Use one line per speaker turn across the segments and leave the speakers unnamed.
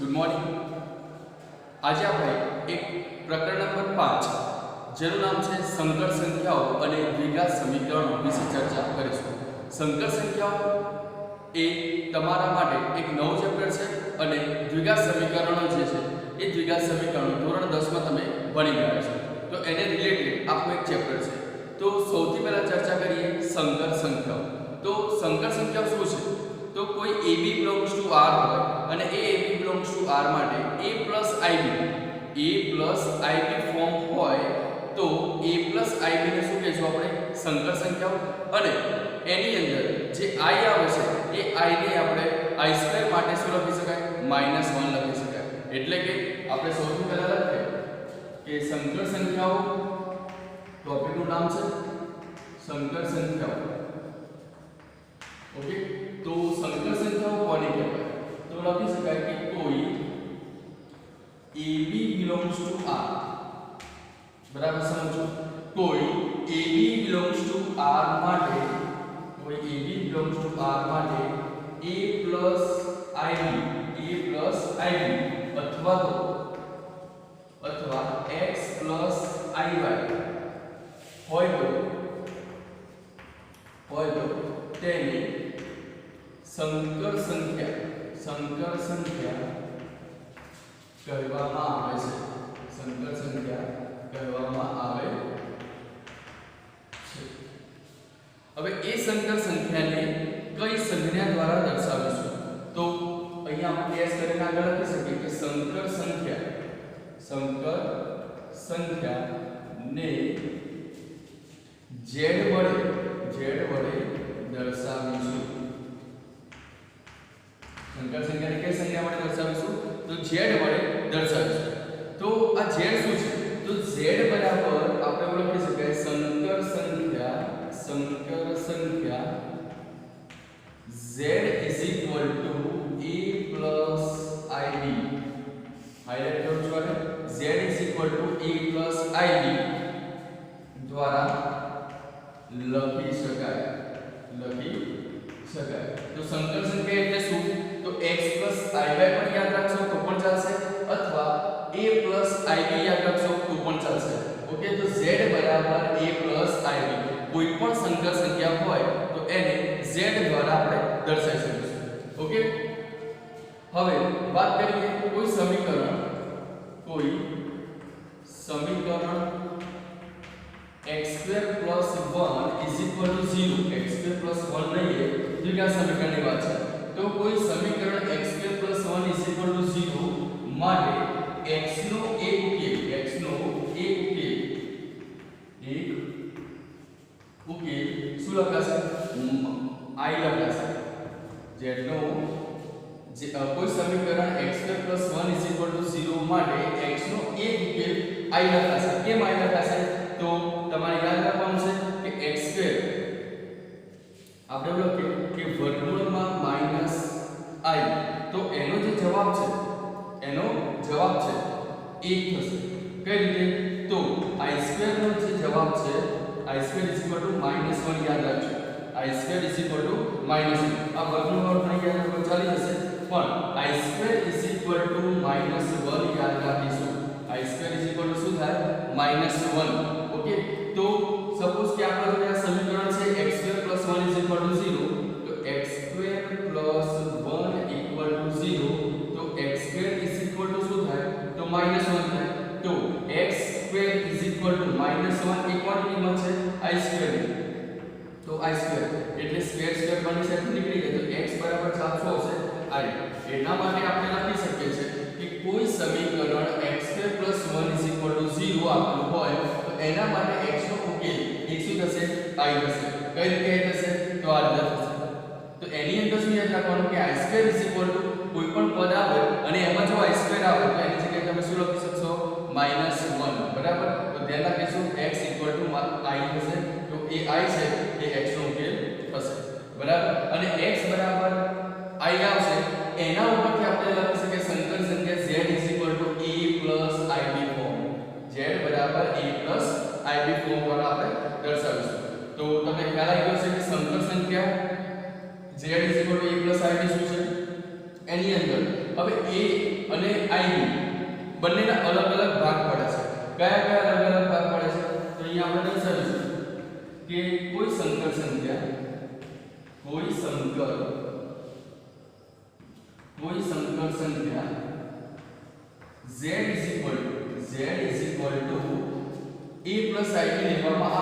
Good morning. આજે આપણે એક પ્રકરણ નંબર 5 જેનું નામ છે સંકર સંખ્યાઓ અને દ્વિઘાત સમીકરણો વિશે ચર્ચા કરીશું. સંકર સંખ્યાઓ એ તમારા માટે એક નવું ચેપ્ટર છે અને દ્વિઘાત સમીકરણો જે છે એ દ્વિઘાત સમીકરણો ધોરણ 10 માં તમે ભણી ગયા છો. તો એને રિલેટેડ આખું એક ચેપ્ટર છે. તો સૌથી પહેલા ચર્ચા કરીએ સંકર સંખ્યાઓ. તો સંકર સંખ્યાઓ શું છે? તો કોઈ AB belongs to R હોય અને એ AB belongs to R માટે A plus IB ફોર્મ હોય તો A plus IB ને શું કહેશું આપણે? સંકર સંખ્યાઓ. અને એની અંદર જે I આવે છે એ I ને આપણે I² માટે શું લખી શકાય? -1 લખી શકાય. એટલે કે આપણે સૌથી પહેલા લખીએ કે સંકર સંખ્યાઓ, ટોપિકનું નામ છે સંકર સંખ્યાઓ. ઓકે, તો સંકર સંખ્યાઓ કોને કહેવાય? તો લખી શકાય કે કોઈ AB belongs to R. બરાબર સમજો. કોઈ AB belongs to R માટે A plus IB અથવા X plus IY હોય તો તેને સંકર સંખ્યા કહેવામાં આવે છે. સંકર સંખ્યા કહેવામાં આવે છે. હવે એ સંકર સંખ્યાને કઈ સંજ્ઞા દ્વારા દર્શાવીશું? તો અહીંયા આપણે એસ કરીને આગળ લખી શકીએ કે સંકર સંખ્યાને z વડે દર્શાવીશું. સંકર સંખ્યાને કઈ સંખ્યા વડે દર્શાવીશું? તો z વડે દર્શાવીશું. તો આ z શું છે? તો z બરાબર આપણે ઓળખી શકાય સંકર સંખ્યા z is equal to A plus IB. Highlight કરું છું અને z is equal to A plus IB દ્વારા લખી શકાય. તો સંકર સંખ્યા એટલે શું? તો x plus IY પણ યાદ રાખશો તો પણ ચાલશે અથવા A plus IB યાદ રાખશો તો પણ ચાલશે. ઓકે, તો z બરાબર A plus IB કોઈ પણ સંકર સંખ્યા હોય તો એને z દ્વારા આપણે દર્શાવી શકીશું. ઓકે, હવે વાત કરીએ કોઈ સમીકરણ x² + 1 = 0. x² + 1 લઈએ દ્વિઘાત સમીકરણની વાત છે. તો કોઈ સમીકરણ x² + 1 = 0 માટે x નો એક ઉકેલ શું લખાશે? I લખાશે. કોઈ સમીકરણ x² + 1 = 0 માટે x નો એક ઉકેલ I લખાશે. કેમ I લખાશે? તો તમારે યાદ રાખવાનું છે કે x² આપણે લખીએ કે વર્ગમૂળમાં -I તો એનો જવાબ છે 1 થશે. કઈ રીતે? તો I² નો જે જવાબ છે I² -1 યાદ રાખજો. I² -1 આ વર્ગમૂળ નહીં યાદ રાખો ચાલી જશે પણ I² -1 યાદ રાખીશું. I² શું થાય? -1. ઓકે, તો સપોઝ કે આપણો આ સમીકરણ છે x² + 1 = 0 તો x² + 1 = 0 તો x² શું થાય? તો -1 થાય. તો x² -1 એ કોની કિંમત છે? I² ની. તો I² એટલે સ્ક્વેર બની શકે નીકળી જાય. તો x બરાબર 400 હશે I. એના માટે આપણે લખી શકીએ છીએ કે કોઈ સમીકરણ x² + 1 = 0 આપેલું હોય તો એના માટે x નો ઉકેલ શું થશે? I થશે. કઈ રીતે થશે? તો આ રીતે થશે. તો એની અંદર શું યાદ રાખવાનું કે I² કોઈ પણ પદ આવે અને એમાં જો I² આવે તો એની જગ્યાએ તમે શું લખી શકશો? -1. બરાબર. તો ધ્યાન રાખીશું x I થશે. તો એ I છે એ x નો ઉકેલ થશે. બરાબર. અને x બરાબર I આવશે એના ઉપરથી આપણે લખી શકીએ સંકર સંખ્યા z A plus IB form. z બરાબર A plus IB ફોર્મ દ્વારા આપણે દર્શાવીશું. તો તમને ખ્યાલ આવી ગયો છે કે સંકર સંખ્યા z A plus IB શું છે? એની અંદર હવે a અને ib બંનેના અલગ અલગ ભાગ પડે છે. કયા કયા અલગ અલગ ભાગ પડે છે? તો અહીંયા આપણે દર્શાવીશું કે કોઈ સંકર સંખ્યા z is equal to a plus ib લેવામાં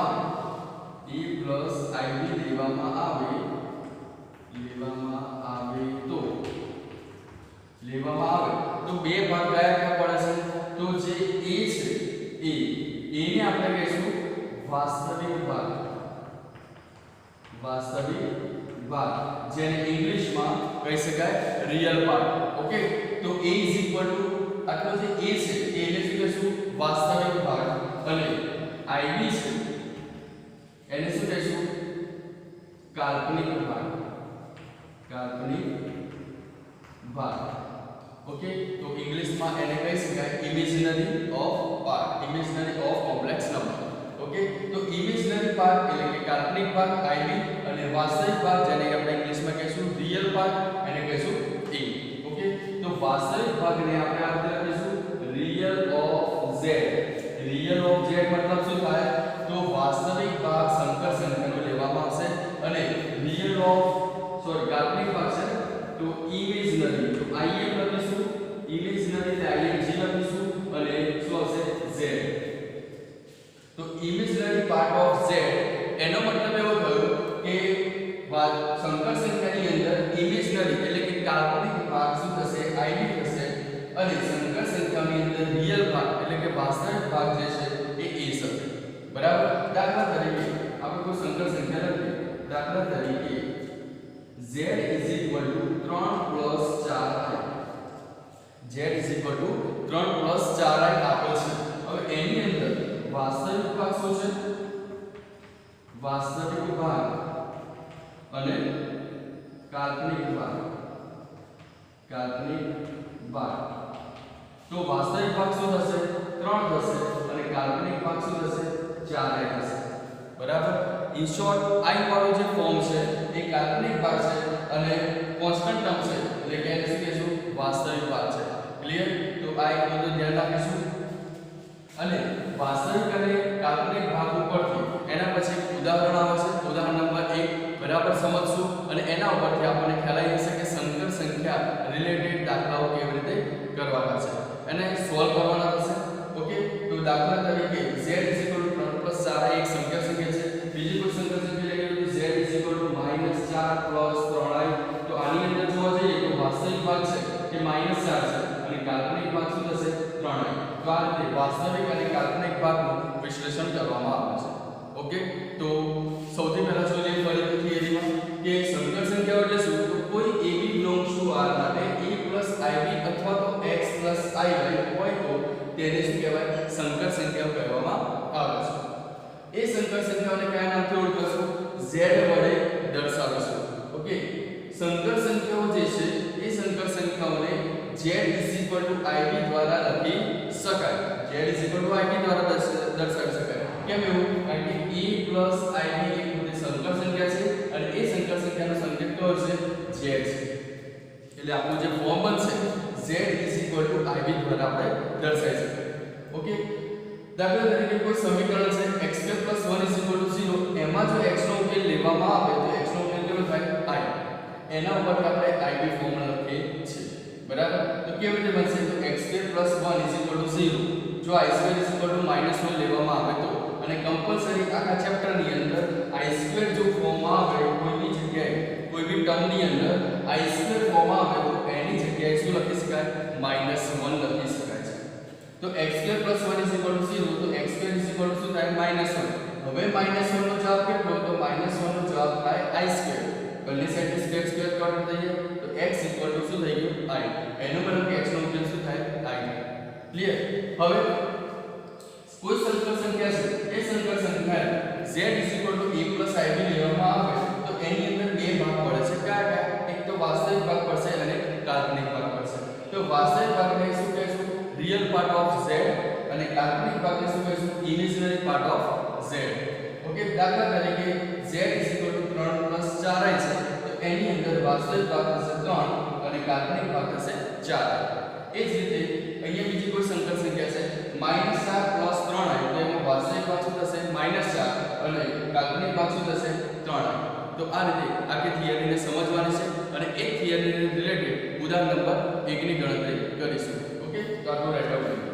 આવે તો બે ભાગ કયા કયા પડે છે? તો જે a છે a ને આપણે કહીશું વાસ્તવિક ભાગ જેને ઇંગ્લિશમાં કહી શકાય રિયલ પાર્ટ. ઓકે, તો a is equal to આટલો જે a છે એને શું કહીશું? વાસ્તવિક ભાગ. અને ib છે એને શું કહીશું? કાલ્પનિક ભાગ. ઓકે, તો ઇંગ્લિશમાં એને કહી શકાય imaginary of complex number. Okay, તો ઇમેજિનરી પાર્ટ એટલે કે કાલ્પનિક ભાગ ib અને વાસ્તવિક ભાગ જેને આપણે ઇંગ્લિશમાં કહીશું રિયલ પાર્ટ એને કહીશું a. ઓકે, તો વાસ્તવિક ભાગને આપણે આ રીતે લખીશું રિયલ ઓફ z મતલબ શું થાય? તો વાસ્તવિક ભાગ સંકર સંખ્યાનો લેવામાં આવશે અને કાલ્પનિક ભાગ છે તો ઇમેજિનરી, તો im લખીશું ઇમેજિનરી એટલે img લખીશું અને શું આવશે? z. તો ઇમેજિનરી પાર્ટ ઓફ z એનો મતલબ એવો થયો કે સંકર સંખ્યાની અંદર ઇમેજિનરી એટલે કે કાલ્પનિક ભાગ શું થશે? ib થશે અને સંકર સંખ્યાની અંદર રિયલ ભાગ એટલે કે વાસ્તવિક ભાગ જે છે એ a થશે. બરાબર? દાખલા તરીકે આપણે કોઈ સંકર સંખ્યા લખીએ. દાખલા તરીકે z is equal to 3 plus 4i. z is equal to 3 plus 4i આપેલ છે. હવે એની અંદર વાસ્તવિક ભાગ શું છે? વાસ્તવિક ભાગ અને કાલ્પનિક ભાગ. તો વાસ્તવિક ભાગ શું થશે? 3 થશે અને કાલ્પનિક ભાગ શું થશે? 4i થશે. બરાબર? ઇન શોર્ટ i વાળો જે ફોર્મ છે એ કાલ્પનિક ભાગ છે અને કોન્સ્ટન્ટ ટર્મ છે એટલે કે એને શું કહીશું? વાસ્તવિક ભાગ છે. ક્લિયર? તો આ એક બધું ધ્યાન રાખીશું. અને વાસ્તવિક અને કાલ્પનિક ભાગ ઉપરથી એના પછી ઉદાહરણ આવે છે. ઉદાહરણ નંબર 1 બરાબર સમજશું અને એના ઉપરથી આપણને ખ્યાલ આવી જશે કે સંકર સંખ્યા રિલેટેડ દાખલાઓ કેવી રીતે કરવાના છે અને સોલ્વ કરવાના થશે. ઓકે, તો દાખલા તરીકે z 3 + 4 એક સંકર સંખ્યા છે. બીજી કોઈ સંકર સંખ્યા લઈએ તો z -4 + 3i. તો આની અંદર જોવા જઈએ તો વાસ્તવિક ભાગ છે કે -4 છે અને કાલ્પનિક ભાગ શું થશે? 3i. તો આ રીતે વાસ્તવિક અને કાલ્પનિક ભાગનું વિશ્લેષણ કરવામાં આવે છે. ઓકે, તો સૌથી પહેલા જોઈએ ફરીથી થિયરીમાં કે સંકર સંખ્યાઓ એટલે શું? તો કોઈ ab belongs to r માટે a + ib અથવા તો x + iy હોય તો તેને શું કહેવાય? સંકર સંખ્યાઓ કહેવામાં આવે છે. એ સંકર સંખ્યાઓને કયા નામથી ઓળખશું? z વડે દર્શાવીશું. ઓકે, સંકર સંખ્યાઓ જે છે એ સંકર સંખ્યાઓને z = ib દ્વારા લખી શકાય. z = ib દ્વારા દર્શાવી શકાય. કેમ એવું? કારણ કે a + ib એક મોટી સંકર સંખ્યા છે અને એ સંકર સંખ્યાનો સંકેત કયો છે? z છે. એટલે આપણું જે ફોર્મ બનશે z = ib દ્વારા આપણે દર્શાવી શકાય. ઓકે, દાખલા તરીકે કોઈ સમીકરણ છે x2 + 1 = 0. એમાં જો x નો ઉકેલ લેવામાં આવે તો x નો ઉકેલ કેટલો થાય? i. એના ઉપર આપણે ib ફોર્મ્યુલા લખીએ છીએ. બરાબર? તો કેવી રીતે બનશે? તો x2 + 1 = 0. જો i2 = -1 લેવામાં આવે તો અને કમ્પલસરી આખા ચેપ્ટરની અંદર i2 જો ફોર્મમાં આવે કોઈની જગ્યાએ કોઈ બી ટર્મની અંદર i2 ફોર્મમાં આવે તો એની જગ્યાએ શું લખી શકાય? -1 લખી શકાય છે. તો x2 + 1 = 0. તો x2 શું થાય? -1. હવે -1 નો જવાબ કેટલો? તો -1 નો જવાબ થાય i2. બંને સાઈડ સ્ક્વેર કાઢી દઈએ તો x = શું થઈ ગયું? i. એનો મતલબ કે x નો ઉકેલ શું થાય? i. ક્લિયર? હવે કોઈ સંકર સંખ્યા છે એ સંકર સંખ્યા z = a + ib લેવામાં આવે તો એની અંદર બે ભાગ પડે છે. કયા? એક તો વાસ્તવિક ભાગ પડશે અને કાલ્પનિક ભાગ પડશે. તો વાસ્તવિક ભાગને શું કહીશું? રિયલ પાર્ટ ઓફ z અને કાલ્પનિક ભાગને શું કહીશું? Imaginary part of z. Okay, દાખલા તરીકે z = 3 + 4i છે તો એની અંદર વાસ્તવિક ભાગ થશે 3 અને કાલ્પનિક ભાગ થશે 4 એ જ રીતે અહીંયા બીજી કોઈ સંકર સંખ્યા છે -4 + 3 આવી તો એમાં વાસ્તવિક બાજુ થશે -4 અને કાલ્પનિક બાજુ થશે 3 તો આ રીતે આખી થિયરીને સમજવાની છે અને એક થિયરીને રિલેટેડ ઉદાહરણ નંબર 1 ની ગણતરી કરીશું. ઓકે, તો આપણું રાઈટ આઉટ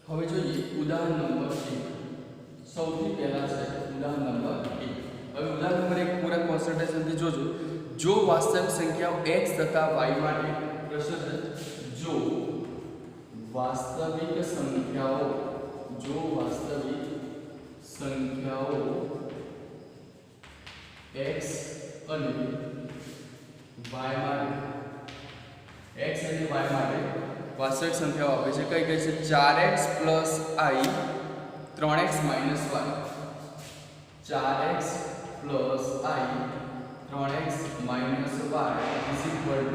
હવે જોઈએ ઉદાહરણ નંબર 1. સૌથી પહેલા છે ઉદાહરણ નંબર 1. હવે ઉદાહરણ નંબર 1 પૂરા કોન્સન્ટ્રેશનથી જોજો. જો વાસ્તવિક સંખ્યાઓ x તથા y માટે પ્રશ્ન છે. જો વાસ્તવિક સંખ્યાઓ x અને y માટે વાસ્તવિક સંખ્યાઓ આપે છે. કઈ કઈ છે? 4x + i 3x - y, 4x + i 3x - y =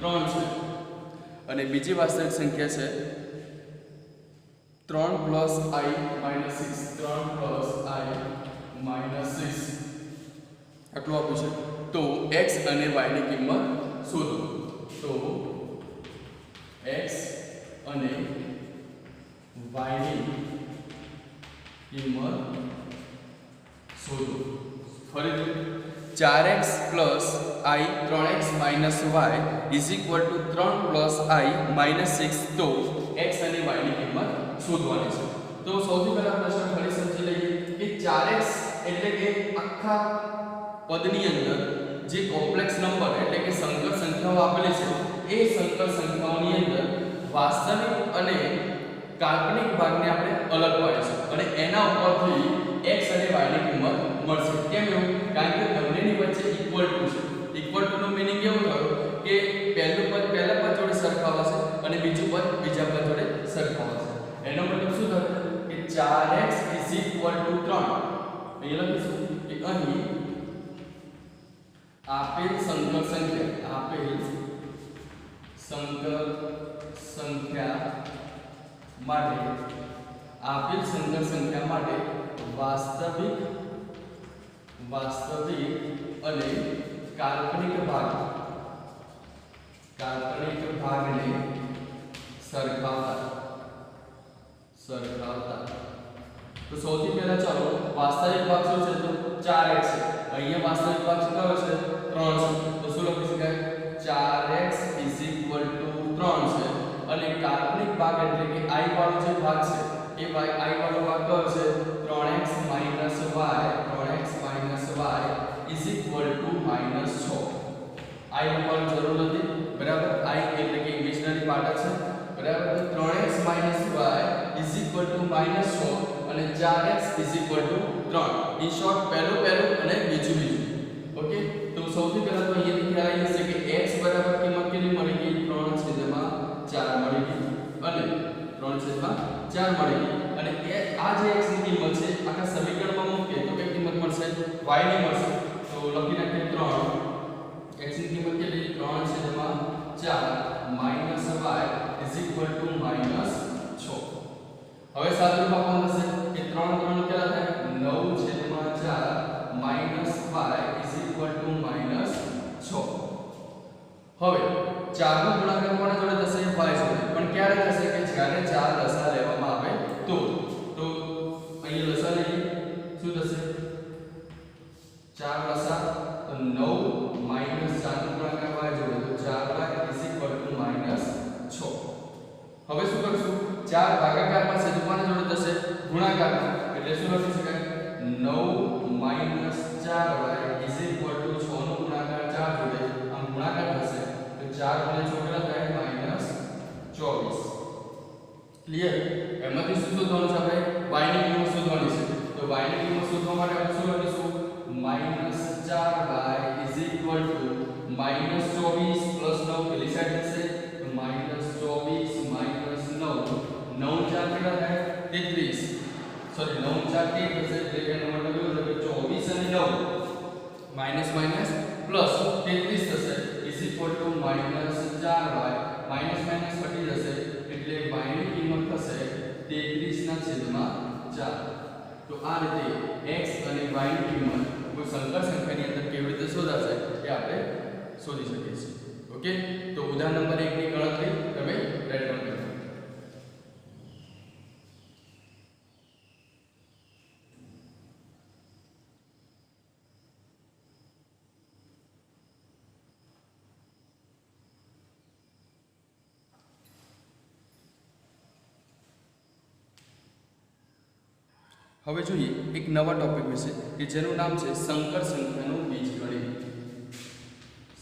3 છે. અને બીજી વાસ્તવિક સંખ્યા છે 3 + i - 6, 3 + i - 6 આટલું આપ્યું છે. તો x અને y ની કિંમત શોધો. તો x અને y ની કિંમત શોધો. ફરીથી 4x + i 3x - y = 3 + i - 6 તો x અને y ની કિંમત શોધવાની છે. તો સૌથી પહેલા પ્રશ્ન ફરી સમજી લઈએ કે 4x એટલે કે આખા પદની અંદર જે કોમ્પ્લેક્સ નંબર એટલે કે સંકર સંખ્યાઓ આપેલી છે એ સંકર સંખ્યાઓની અંદર વાસ્તવિક અને કાલ્પનિક ભાગને આપણે અલગ પાડીશું અને એના ઉપરથી x અને y ની કિંમત મળશે. કેમ એવું? કારણ કે બંનેની વચ્ચે ઇક્વલ ટુ છે. ઇક્વલ ટુ નો મીનિંગ એવું થયો કે પહેલું પદ પહેલા પદ જોડે સરખાવાશે અને બીજું પદ બીજા પદ જોડે સરખાવાશે. એનો મતલબ શું થશે કે 4x = 3. અહીંયા લખીશું કે અહીં આપેલ સંકર સંખ્યા માટે વાસ્તવિક અને કાલ્પનિક ભાગને સરખાવતા. તો સૌથી પહેલા ચાલો વાસ્તવિક ભાગ શું છે? તો 4x છે. અહીંયા વાસ્તવિક ભાગ કયો છે? 3 છે. તો શું લખી શકાય? 4x = 3 છે અને કાલ્પનિક ભાગ એટલે કે i વાળો જે ભાગ છે એ i વાળો ભાગ કયો છે? 3x - y = -6. i લખવાની જરૂર નથી, બરાબર? i એટલે કે ઇમેજનરી પાર્ટ છે, બરાબર? તો 3x - y -6 અને 4x = 3. ઇન શોર્ટ પહેલું અને બીજું. ઓકે, તો સૌથી પહેલા તો અહીંયાથી ખ્યાલ આવી જશે કે x બરાબર કિંમત કેટલી મળી ગઈ? 3/4 મળી ગઈ અને 3/4 મળી ગઈ અને આ જે x ની કિંમત છે આખા સમીકરણમાં મૂકીએ તો કઈ કિંમત મળશે? y ની મળશે. તો લખી નાખીએ 3. x ની કિંમત કેટલી? 3/4 - y = -6. હવે સાદુરૂપ આપવાનું થશે કે 3 કેટલા થાય? 9/4 - y = -6. હવે 4 નો ગુણાકાર કોના જોડે થશે? y જોડે. પણ ક્યારે થશે? કે જ્યારે 4 લસા લેવામાં આવે તો અહીં લસા લઈએ. શું થશે? 4 લસા તો 9 - 4 નો ગુણાકાર y જોડે તો 4y = -6. હવે શું કરશું? 4 ભાગાકારમાં છે તો કોના જોડે થશે? ગુણાકારમાં. એટલે શું લખી શકાય? 9 - 4y = 6 નો ગુણાકાર 4 જોડે આમ ગુણાકાર થશે તો 4 × 6 કેટલા થાય? -24. ક્લિયર? એમાંથી શું શોધવાનું છે આપણે? y ની કિંમત શોધવાની છે. તો y ની કિંમત શોધવા માટે આપણે શું લખીશું? -4y = -24 + 9 પેલી સાઈડ થશે તો -24 - 9 9 4 કેટલા થાય? 33. સોરી 9 4 30 થશે એટલે એનો મતલબ એવો થાય કે 24 અને 9 માઈનસ માઈનસ પ્લસ 33 થશે is equal to minus 4y minus minus કટી જશે એટલે y ની કિંમત થશે 33 ના છેદમાં 4. તો આ રીતે x અને y ની કિંમત કોઈ સંકર સંખ્યાની અંદર કેવી રીતે શોધાશે એ આપણે શોધી શકીએ છીએ. ઓકે, તો ઉદાહરણ નંબર 1 ની ગણતરી તમે રાઈટ ડાઉન કરો. હવે જોઈએ એક નવા ટોપિક વિશે કે જેનું નામ છે સંકર સંખ્યાનું બીજગણિત.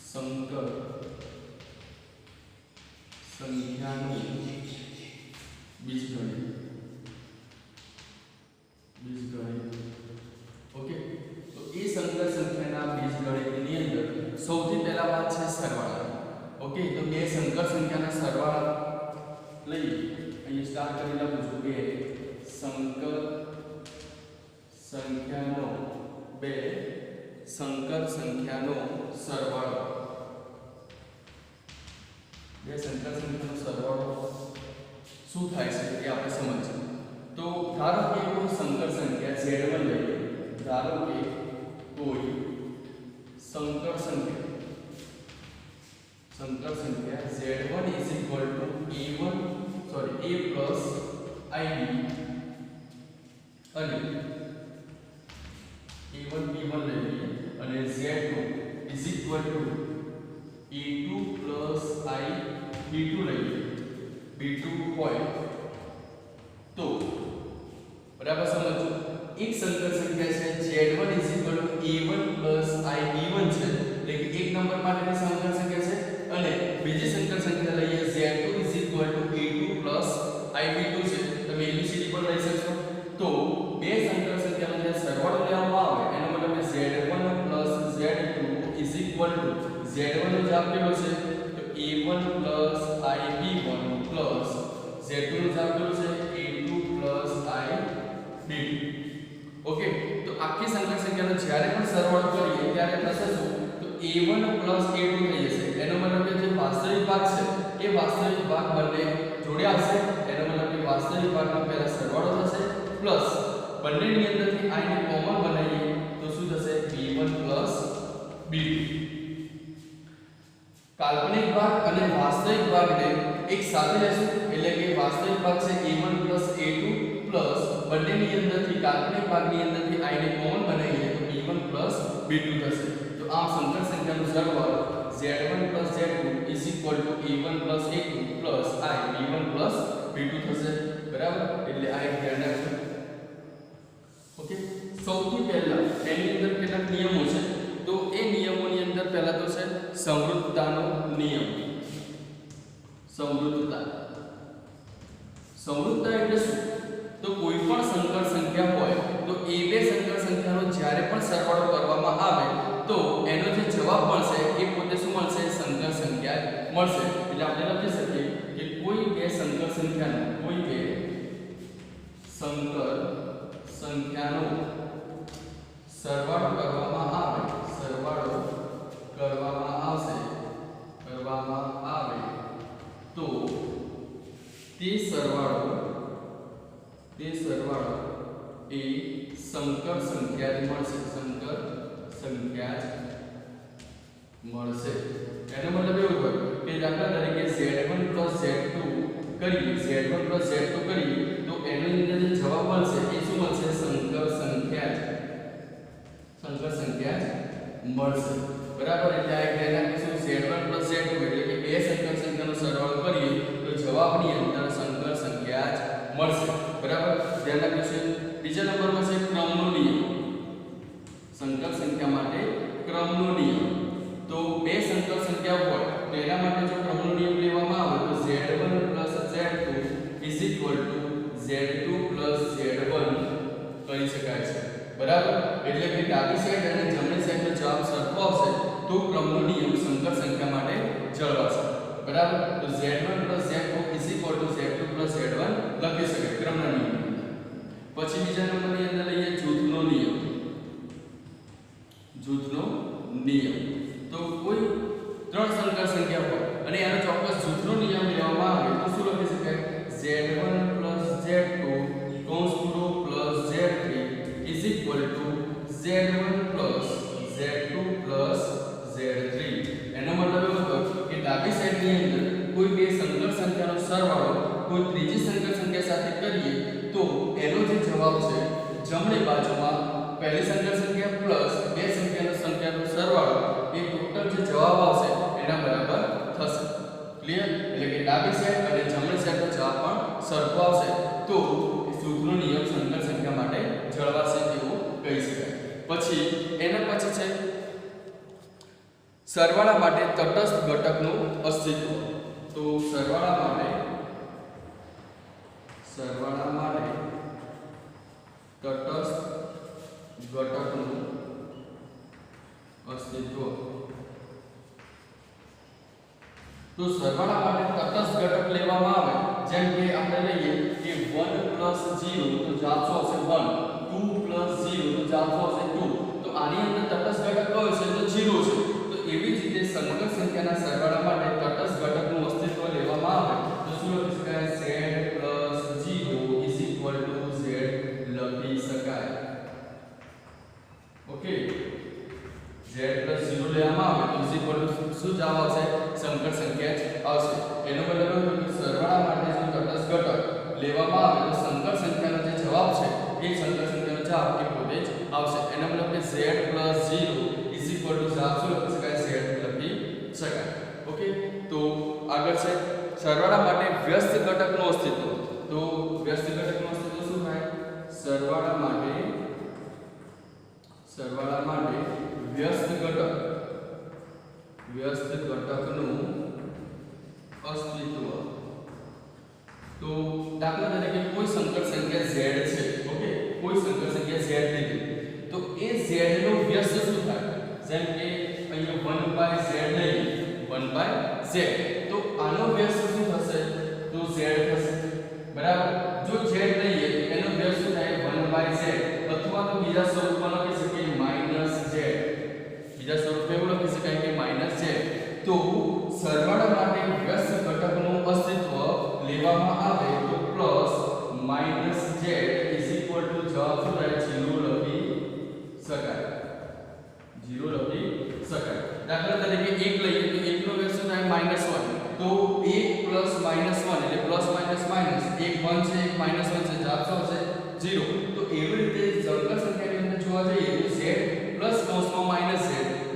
સંકર સંખ્યાનું બીજગણિત. ઓકે, તો એ સંકર સંખ્યાના બીજગણિતની અંદર સૌથી પહેલા વાત છે સરવાળા. ઓકે, તો બે સંકર સંખ્યાના સરવાળા લઈએ. અહીં સ્ટાર્ટ કરી લખું છું કે સંકર સંખ્યાનો બે સંકર સંખ્યાનો સરવાળો. બે સંકર સંખ્યાનો સરવાળો શું થાય છે એ આપણે સમજીએ. તો ધારો કે કોઈ સંકર સંખ્યા z1 લઈએ. ધારો કે કોઈ સંકર સંખ્યા z1 is equal to a plus ib અને a1 b1 લઈએ અને z2 is equal to a2 plus i b2 લઈએ. b2 હોય તો બરાબર સમજો. એક સંકર સંખ્યા છે z1 is equal to a1 plus i b1 છે એટલે કે એક નંબર માટેની સંકર સંખ્યા છે. અને બીજી સંકર સંખ્યા લઈએ z2 is equal to a2 plus i b2 છે. તમે abcd પણ લઈ શકશો. તો બે સંકર સંખ્યાનો જે સરવાળો લેવામાં આવે એનો મતલબ કે z1 plus z2 is equal to z1 નો જવાબ કેટલો છે તો a1 plus ib1 plus z2 નો જવાબ કેટલો છે a2 plus ib2. ઓકે, તો આખી સંકર સંખ્યાનો જ્યારે પણ સરવાળો કરીએ ત્યારે થશે શું તો a1 plus a2 થઈ જશે. એનો મતલબ કે જે વાસ્તવિક ભાગ છે એ વાસ્તવિક ભાગ બંને જોડે આવશે. એનો મતલબ કે વાસ્તવિક ભાગનો પહેલા સરવાળો થશે પ્લસ બંનેની અંદરથી i ને કોમન બનાવીએ તો શું થશે b1 plus b2. કાલ્પનિક ભાગ અને વાસ્તવિક ભાગને એક સાથે લેશું એટલે કે વાસ્તવિક ભાગ છે a1 plus a2 પ્લસ બંનેની અંદરથી કાલ્પનિક ભાગની અંદરથી i ને કોમન બનાવીએ તો b1 plus b2 થશે. તો આ સંકર સંખ્યાનો સરવાળો z1 plus z2 is equal to a1 plus a2 plus i b1 plus b2 થશે. બરાબર, એટલે આ એક ધ્યાન રાખજો. ઓકે, સૌથી પહેલા એની અંદર કેટલાક નિયમો છે. તો એ નિયમોની અંદર પહેલા તો છે સમૃદ્ધતાનો નિયમ. સમૃદ્ધતા એટલે શું તો કોઈ પણ સંકર સંખ્યા હોય તો એ બે સંકર સંખ્યાનો જ્યારે પણ સરવાળો કરવામાં આવે તો એનો જે જવાબ મળશે એ પોતે શું મળશે સંકર સંખ્યા મળશે. એટલે આપણે લખી શકીએ કે કોઈ બે સંકર સંખ્યાનો સરવાળો કરવામાં આવે તો તે સરવાળો એ સંકર સંખ્યા જ મળશે. એનો મતલબ એવું હોય કે દાખલા તરીકે z1 plus z2 કરીએ તો એની અંદર જે જવાબ મળશે એ શું મળશે સંકર સંખ્યા જ મળશે. બરાબર, એટલે આ ધ્યાન રાખીશું z1 plus z2 એટલે કે બે સંકર સંખ્યાનો સરવાળો કરીએ તો જવાબની અંદર સંકર સંખ્યા જ મળશે. બરાબર, ધ્યાન રાખીશું. બીજા નંબરમાં છે ક્રમનો નિયમ. સંકર સંખ્યા માટે ક્રમનો નિયમ. તો બે સંકર સંખ્યા હોય તો એના માટે જો ક્રમનો નિયમ લેવામાં આવે તો z1 plus z2 is equal to z2 plus z1 કરી શકાય છે. બરાબર, એટલે કે ડાબી સાઈડ અને જમણી સાઈડનો જવાબ સરખો આવશે તો ક્રમનો નિયમ સંકર સંખ્યા માટે જળવાશે. બરાબર, તો z1 plus z2 is equal to z2 plus z1 લખી શકાય ક્રમના નિયમ. પછી બીજા નંબરની અંદર લઈએ જૂથનો નિયમ. કોઈ ત્રીજી સંકર સંખ્યા સાથે કરીએ તો એનો જે જવાબ છે જમણી બાજુમાં પહેલી સંકર સંખ્યા પ્લસ બે સંખ્યાનો સરવાળો એ ટોટલ જે જવાબ આવશે એના બરાબર થશે. ક્લિયર? એટલે કે ડાબી સાઈડ અને જમણી સાઈડનો જવાબ પણ સરખો આવશે તો સૂત્રનો નિયમ સંકર સંખ્યા માટે જળવાશે તેવું કહી શકાય. પછી એના પછી છે સરવાળા માટે તટસ્થ ઘટકનું અસ્તિત્વ. તો સરવાળા માટે તટસ્થ ઘટકનું અસ્તિત્વ. તો સરવાળા માટે તટસ્થ ઘટક લેવામાં આવે જેમ કે આપણે લઈએ કે 1 + 0 તો જવાબ શું આવશે 1, 2 + 0 તો જવાબ શું આવશે 2. તો આની અંદર તટસ્થ ઘટક કયો છે તો 0 છે. તો એવી જ રીતે સંકર સંખ્યાના સરવાળા માટે તટસ્થ ઘટકનું અસ્તિત્વ લેવામાં આવે તો શું લખી શકાય z + 0 z લખી શકાય. ઓકે, z + 0 લેવામાં આવે તો શું જવાબ આવશે સંકર સંખ્યા જ આવશે. એનો મતલબ એ કે સરવાળા માટે જો તટસ્થ ઘટક લેવામાં આવે તો સંકર સંખ્યાનો જે જવાબ છે એ સંકર સંખ્યાનો જવાબ એ પોતે જ આવશે. એનો મતલબ કે z + 0 જવાબ શું લખી શકાય z લખી શકાય. ઓકે, તો આગળ છે સરવાળા માટે વ્યસ્ત ઘટકનું અસ્તિત્વ. તો વ્યસ્ત ઘટકનું અસ્તિત્વ શું થાય? સરવાળા માટે વ્યસ્ત ઘટકનું અસ્તિત્વ. તો દાખલા તરીકે કોઈ સંકર સંખ્યા z છે. ઓકે, કોઈ સંકર સંખ્યા z લીધી તો એ z નો વ્યસ્ત શું થાય? જેમ કે અહીંયા 1/z લઈએ 1/z તો આનો વ્યસ્ત શું થશે? તો z થશે. બરાબર? જો z લઈએ તો એનો વ્યસ્ત શું થાય? 1/z અથવા તો બીજા સ્વરૂપમાં લખી શકીએ -z. બીજા સ્વરૂપમાં એવું લખી શકાય કે -z. તો સરવાળા માટે વ્યસ્ત ઘટકનું અસ્તિત્વ લેવામાં આવે તો પ્લસ -z જવાબ શું થાય? 0 લખી શકાય. 0 લખી શકાય. દાખલા તરીકે 1 લઈએ તો 1 નો વ્યસ્ત શું થાય? -1. તો 1 + -1 એટલે પ્લસ માઈનસ માઈનસ 1 1 છે 1 -1 છે જવાબ શું આવશે? 0. તો એવી રીતે સંકર સંખ્યાની અંદર જોવા જઈએ તો z પ્લસ કૌંસમાં -z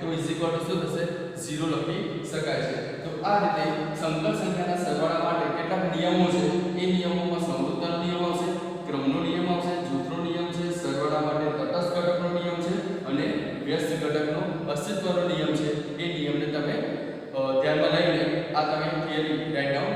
તો શું થશે? 0 લખી શકાય છે. તો આ રીતે સંકર સંખ્યાના સરવાળા માટે કેટલાક નિયમો છે. એ નિયમોમાં સમરૂપતાનો નિયમ આવશે, ક્રમનો નિયમ આવશે, જૂથનો નિયમ છે, સરવાળા માટે તટસ્થ ઘટકનો નિયમ છે અને વ્યસ્ત ઘટકનો અસ્તિત્વનો નિયમ છે. એ નિયમને તમે ધ્યાનમાં લઈને આ તમે થિયરી રાઇટ ડાઉન